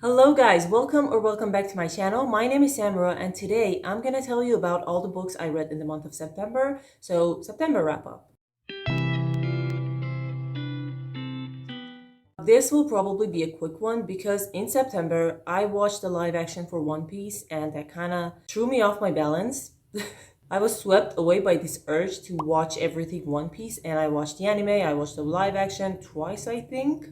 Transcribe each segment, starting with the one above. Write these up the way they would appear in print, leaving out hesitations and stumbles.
Hello guys, welcome back to my channel. My name is Samara and today I'm gonna tell you about all the books I read in the month of September. So September wrap up. This will probably be a quick one because in September I watched the live action for One Piece and that kind of threw me off my balance. I was swept away by this urge to watch everything One Piece and I watched the anime, I watched the live action twice I think,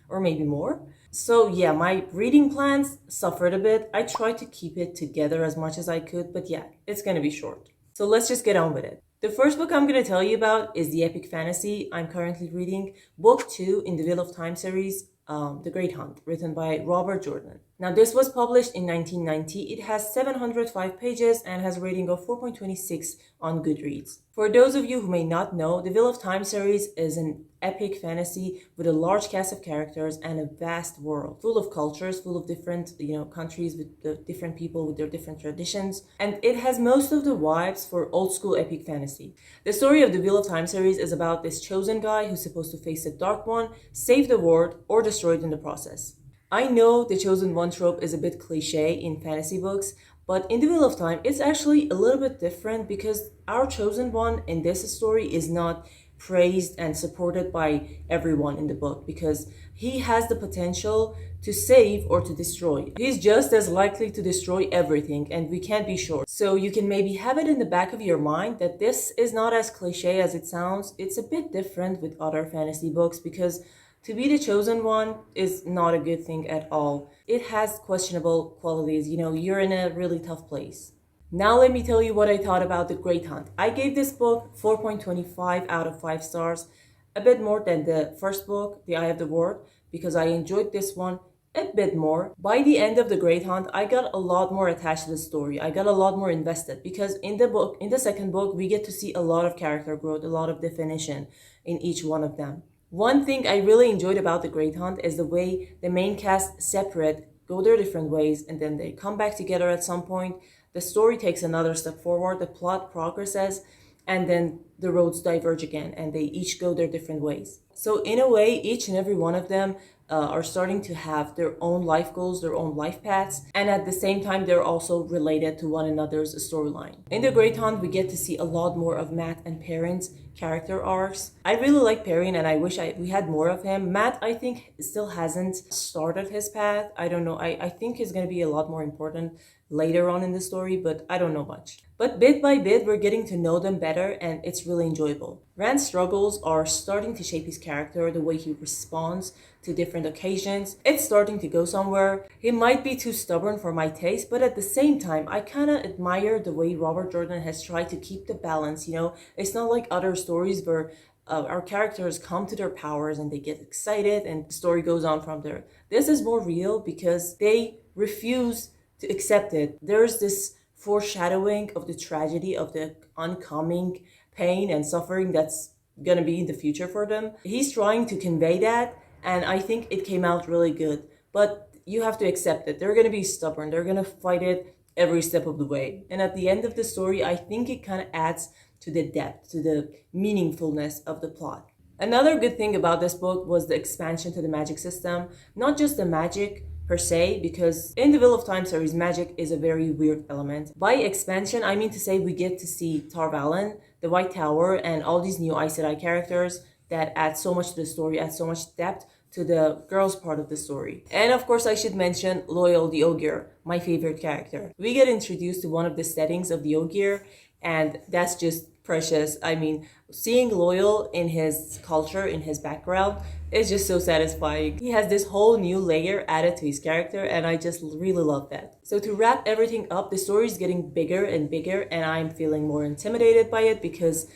or maybe more. So yeah, my reading plans suffered a bit. I tried to keep it together as much as I could, but yeah, it's gonna be short. So let's just get on with it. The first book I'm gonna tell you about is the epic fantasy I'm currently reading, book 2 in the Wheel of Time series, The Great Hunt, written by Robert Jordan. Now this was published in 1990. It has 705 pages and has a rating of 4.26 on Goodreads. For those of you who may not know, the Wheel of Time series is an epic fantasy with a large cast of characters and a vast world full of cultures, full of different countries with the different people with their different traditions, and it has most of the vibes for old school epic fantasy. The story of the Wheel of Time series is about this chosen guy who's supposed to face the Dark One, save the world, or destroy it in the process. I know the chosen one trope is a bit cliche in fantasy books, but in the Wheel of Time it's actually a little bit different because our chosen one in this story is not praised and supported by everyone in the book because he has the potential to save or to destroy. He's just as likely to destroy everything and we can't be sure. So you can maybe have it in the back of your mind that this is not as cliche as it sounds. It's a bit different with other fantasy books because to be the chosen one is not a good thing at all. It has questionable qualities, you're in a really tough place. Now let me tell you what I thought about The Great Hunt. I gave this book 4.25 out of 5 stars, a bit more than the first book, The Eye of the World, because I enjoyed this one a bit more. By the end of The Great Hunt, I got a lot more attached to the story. I got a lot more invested because in the second book, we get to see a lot of character growth, a lot of definition in each one of them. One thing I really enjoyed about The Great Hunt is the way the main cast separate, go their different ways, and then they come back together at some point. The story takes another step forward, the plot progresses, and then the roads diverge again, and they each go their different ways. So in a way, each and every one of them are starting to have their own life goals, their own life paths, and at the same time, they're also related to one another's storyline. In The Great Hunt, we get to see a lot more of Matt and Perrin's character arcs. I really like Perrin and I wish we had more of him. Matt, I think, still hasn't started his path. I don't know. I think he's going to be a lot more important later on in the story, but I don't know much. But bit by bit, we're getting to know them better and it's really enjoyable. Rand's struggles are starting to shape his character, the way he responds to different occasions. It's starting to go somewhere. He might be too stubborn for my taste, but at the same time, I kind of admire the way Robert Jordan has tried to keep the balance, It's not like other stories where our characters come to their powers and they get excited and the story goes on from there. This is more real because they refuse to accept it. There's this foreshadowing of the tragedy of the oncoming pain and suffering that's gonna be in the future for them. He's trying to convey that, and I think it came out really good. But you have to accept it. They're gonna be stubborn. They're gonna fight it every step of the way. And at the end of the story, I think it kind of adds to the depth, to the meaningfulness of the plot. Another good thing about this book was the expansion to the magic system. Not just the magic per se, because in the Wheel of Time series, magic is a very weird element. By expansion, I mean to say we get to see Tar Valon, the White Tower, and all these new Aes Sedai characters that add so much to the story, add so much depth to the girls' part of the story. And of course, I should mention Loyal the Ogier, my favorite character. We get introduced to one of the settings of the Ogier, and that's just precious. I mean, seeing Loyal in his culture, in his background, is just so satisfying. He has this whole new layer added to his character, and I just really love that. So to wrap everything up, the story is getting bigger and bigger, and I'm feeling more intimidated by it because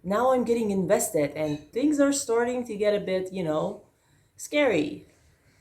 now I'm getting invested, and things are starting to get a bit, scary.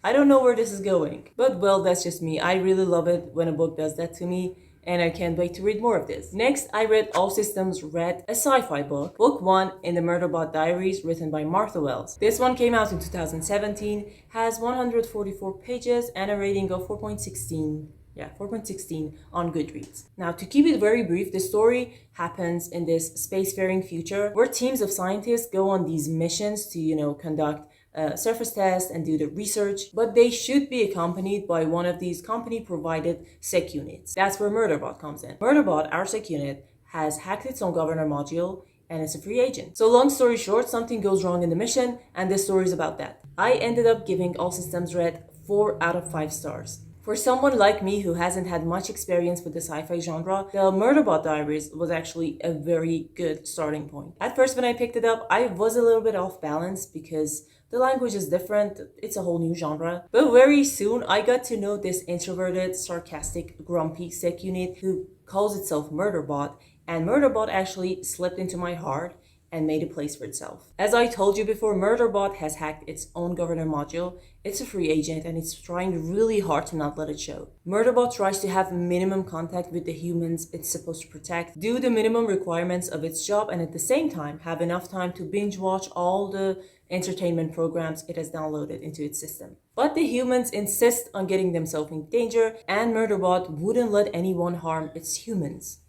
I don't know where this is going, but well, that's just me. I really love it when a book does that to me, and I can't wait to read more of this. Next, I read All Systems Red, a sci-fi book, book 1 in the Murderbot Diaries, written by Martha Wells. This one came out in 2017, has 144 pages, and a rating of 4.16. Yeah, 4.16 on Goodreads. Now, to keep it very brief, the story happens in this spacefaring future where teams of scientists go on these missions to, conduct surface test and do the research, but they should be accompanied by one of these company-provided sec units. That's where Murderbot comes in. Murderbot, our sec unit, has hacked its own governor module and it's a free agent. So long story short, something goes wrong in the mission and this story is about that. I ended up giving All Systems Red 4 out of 5 stars. For someone like me who hasn't had much experience with the sci-fi genre, the Murderbot Diaries was actually a very good starting point. At first when I picked it up, I was a little bit off balance because the language is different, it's a whole new genre. But very soon I got to know this introverted, sarcastic, grumpy sec unit who calls itself Murderbot, and Murderbot actually slipped into my heart and made a place for itself. As I told you before, Murderbot has hacked its own governor module. It's a free agent and it's trying really hard to not let it show. Murderbot tries to have minimum contact with the humans it's supposed to protect, do the minimum requirements of its job, and at the same time have enough time to binge watch all the entertainment programs it has downloaded into its system. But the humans insist on getting themselves in danger, and Murderbot wouldn't let anyone harm its humans.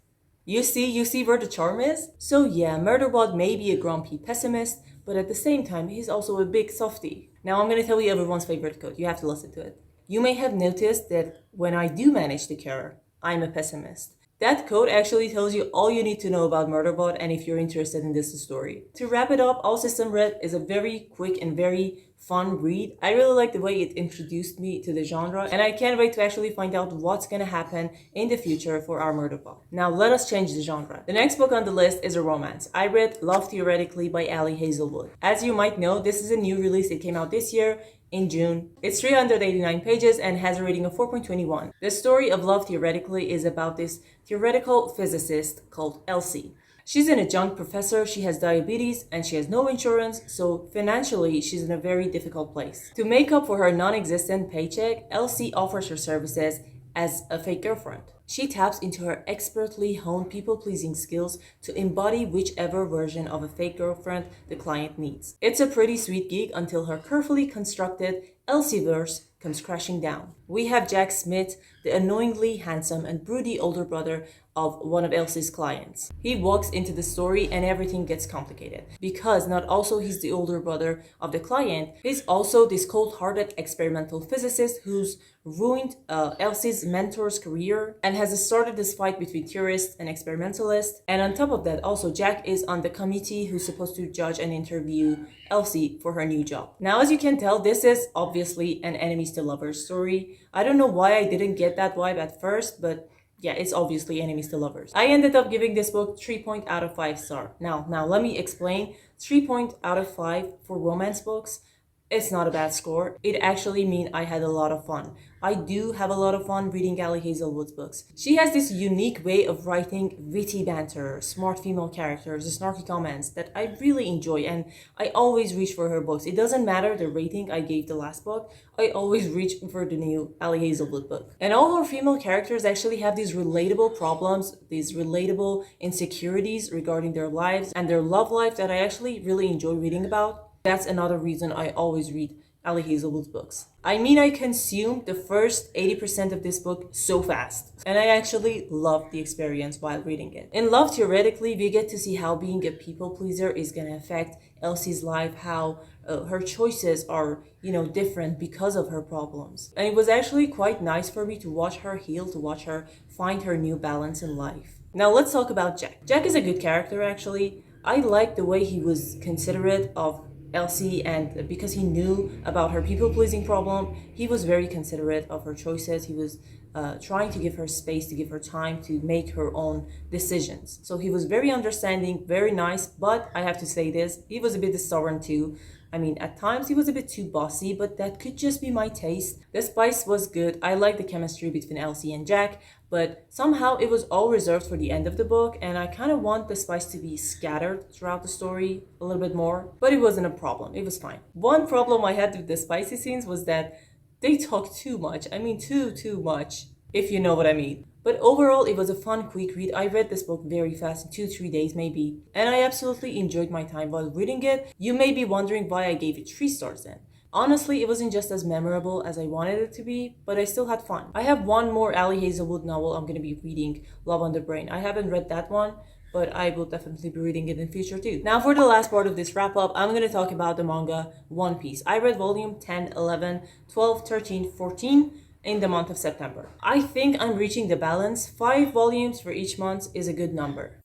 You see where the charm is? So yeah, Murderbot may be a grumpy pessimist, but at the same time, he's also a big softie. Now I'm gonna tell you everyone's favorite quote. You have to listen to it. You may have noticed that when I do manage to care, I'm a pessimist. That quote actually tells you all you need to know about Murderbot and if you're interested in this story. To wrap it up, All System Red is a very quick and very fun read. I really like the way it introduced me to the genre, and I can't wait to actually find out what's gonna happen in the future for our Murderbot. Now let us change the genre. The next book on the list is a romance. I read Love Theoretically by Hazelwood. As you might know, this is a new release. It came out this year in June. It's 389 pages and has a rating of 4.21. The story of Love Theoretically is about this theoretical physicist called Elsie. She's an adjunct professor, she has diabetes, and she has no insurance, so financially she's in a very difficult place. To make up for her non-existent paycheck, Elsie offers her services as a fake girlfriend. She taps into her expertly honed people-pleasing skills to embody whichever version of a fake girlfriend the client needs. It's a pretty sweet gig until her carefully constructed Elsieverse comes crashing down. We have Jack Smith, the annoyingly handsome and broody older brother of one of Elsie's clients. He walks into the story and everything gets complicated. Because not also he's the older brother of the client, he's also this cold-hearted experimental physicist who's ruined Elsie's mentor's career and has started this fight between theorists and experimentalists. And on top of that, also Jack is on the committee who's supposed to judge and interview Elsie for her new job. Now, as you can tell, this is obviously an enemies to lovers story. I don't know why I didn't get that vibe at first, but yeah, it's obviously enemies to lovers. I ended up giving this book 3 out of 5 stars. Now let me explain. 3 out of 5 for romance books, it's not a bad score. It actually means I had a lot of fun. I do have a lot of fun reading Hazelwood's books. She has this unique way of writing witty banter, smart female characters, snarky comments that I really enjoy, and I always reach for her books. It doesn't matter the rating I gave the last book, I always reach for the new Hazelwood book. And all her female characters actually have these relatable problems, these relatable insecurities regarding their lives and their love life that I actually really enjoy reading about. That's another reason I always read Hazelwood's books. I mean, I consumed the first 80% of this book so fast, and I actually loved the experience while reading it. In Love Theoretically, we get to see how being a people pleaser is going to affect Elsie's life, how her choices are, different because of her problems. And it was actually quite nice for me to watch her heal, to watch her find her new balance in life. Now let's talk about Jack. Jack is a good character, actually. I like the way he was considerate of Elsie, and because he knew about her people-pleasing problem, he was very considerate of her choices. He was trying to give her space, to give her time to make her own decisions. So he was very understanding, very nice, but I have to say this, he was a bit stubborn too. I mean, at times he was a bit too bossy, but that could just be my taste. The spice was good. I like the chemistry between Elsie and Jack, but somehow it was all reserved for the end of the book, and I kind of want the spice to be scattered throughout the story a little bit more, but it wasn't a problem. It was fine. One problem I had with the spicy scenes was that they talk too much. I mean, too much, if you know what I mean. But overall, it was a fun, quick read. I read this book very fast, in 2-3 days maybe, and I absolutely enjoyed my time while reading it. You may be wondering why I gave it 3 stars then. Honestly, it wasn't just as memorable as I wanted it to be, but I still had fun. I have one more Hazelwood novel I'm going to be reading, Love on the Brain. I haven't read that one, but I will definitely be reading it in future too. Now for the last part of this wrap up, I'm going to talk about the manga One Piece. I read volume 10, 11, 12, 13, 14 in the month of September. I think I'm reaching the balance. 5 volumes for each month is a good number.